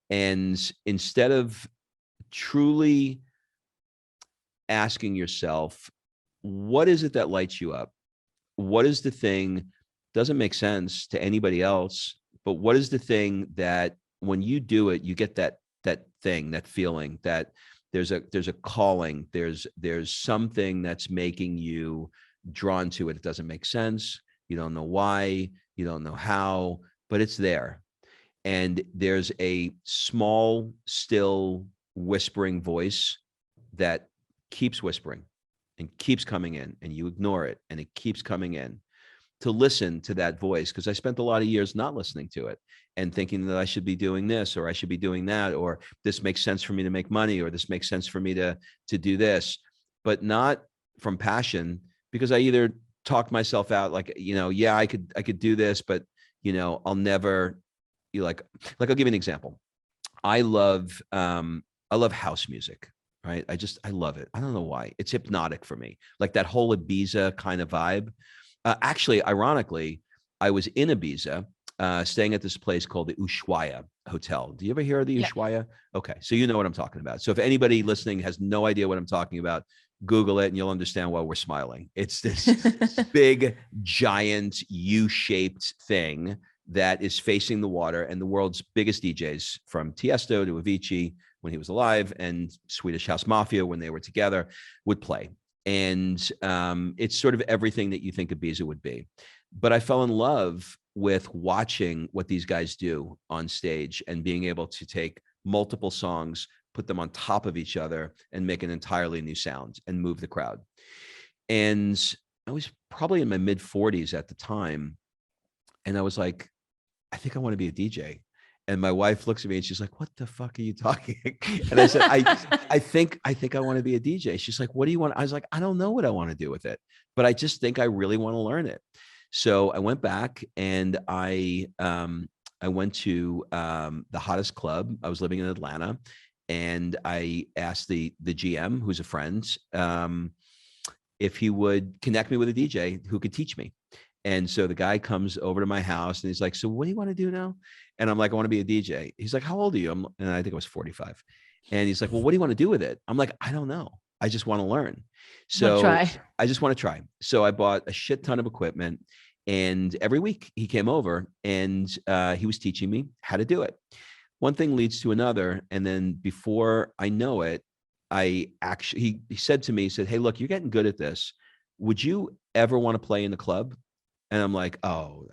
and instead of truly asking yourself, what is it that lights you up? What is the thing, doesn't make sense to anybody else, but what is the thing that when you do it, you get that thing, that feeling, that there's a calling, there's something that's making you drawn to it. It doesn't make sense. You don't know why, you don't know how, but it's there. And there's a small, still whispering voice that keeps whispering and keeps coming in, and you ignore it and it keeps coming in. To listen to that voice, because I spent a lot of years not listening to it and thinking that I should be doing this, or I should be doing that, or this makes sense for me to make money, or this makes sense for me to do this, but not from passion, because I either talked myself out, like, yeah, I could do this, but I'll never, I'll give you an example. I love house music, right? I love it. I don't know why. It's hypnotic for me. Like that whole Ibiza kind of vibe. Actually, ironically, I was in Ibiza, staying at this place called the Ushuaia Hotel. Do you ever hear of the Ushuaia? Okay, so you know what I'm talking about. So if anybody listening has no idea what I'm talking about, Google it and you'll understand why we're smiling. It's this big, giant U-shaped thing that is facing the water, and the world's biggest DJs, from Tiesto to Avicii when he was alive, and Swedish House Mafia when they were together, would play. And it's sort of everything that you think Ibiza would be. But I fell in love with watching what these guys do on stage and being able to take multiple songs, put them on top of each other, and make an entirely new sound and move the crowd. And I was probably in my mid 40s at the time. And I was like, I think I want to be a DJ. And my wife looks at me and she's like, what the fuck are you talking? And I said, I think I want to be a DJ. She's like, what do you want? I was like, I don't know what I want to do with it, but I just think I really want to learn it. So I went back and I went to the hottest club. I was living in Atlanta, and I asked the GM, who's a friend, if he would connect me with a DJ who could teach me. And so the guy comes over to my house and he's like, so what do you want to do now? And I'm like, I want to be a DJ. He's like, how old are you? And I think I was 45. And he's like, well, what do you want to do with it? I'm like, I don't know. I just want to learn. So I just want to try. So I bought a shit ton of equipment, and every week he came over and he was teaching me how to do it. One thing leads to another. And then before I know it, he said to me, he said, hey, look, you're getting good at this. Would you ever want to play in the club? And I'm like, oh,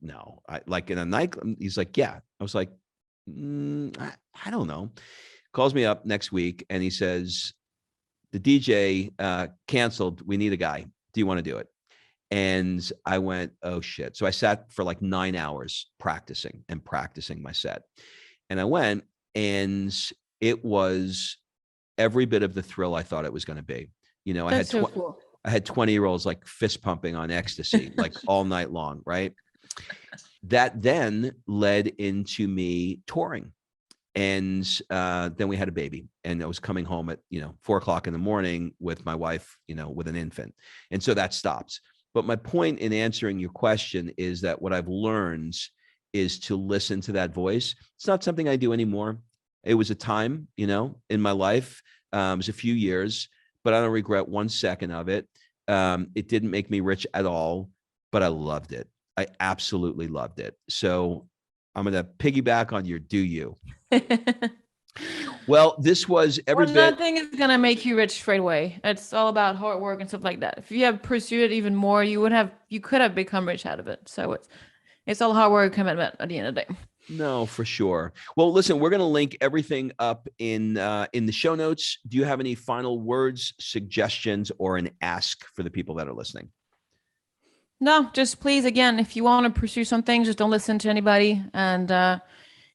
no, like in a nightclub. He's like, yeah. I was like, I don't know. Calls me up next week and he says, the DJ canceled. We need a guy. Do you want to do it? And I went, oh shit. So I sat for like 9 hours practicing my set. And I went, and it was every bit of the thrill I thought it was going to be. You know, That's so cool. I had 20-year-olds like fist pumping on ecstasy, like all night long. Right. That then led into me touring. And then we had a baby, and I was coming home at, 4:00 in the morning with my wife, with an infant. And so that stopped. But my point in answering your question is that what I've learned is to listen to that voice. It's not something I do anymore. It was a time, in my life. It was a few years, but I don't regret 1 second of it. It didn't make me rich at all, but I loved it. I absolutely loved it. So I'm going to piggyback on your do you. Well, this was every bit. Nothing is going to make you rich straight away. It's all about hard work and stuff like that. If you have pursued it even more, you could have become rich out of it. So it's all hard work, commitment at the end of the day. No, for sure. Well, listen, we're going to link everything up in the show notes. Do you have any final words, suggestions, or an ask for the people that are listening? No, just please, again, if you want to pursue something, just don't listen to anybody. And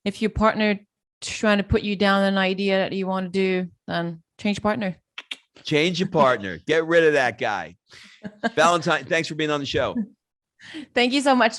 if your partner trying to put you down an idea that you want to do, then change partner. Change your partner. Get rid of that guy. Valentine, thanks for being on the show. Thank you so much.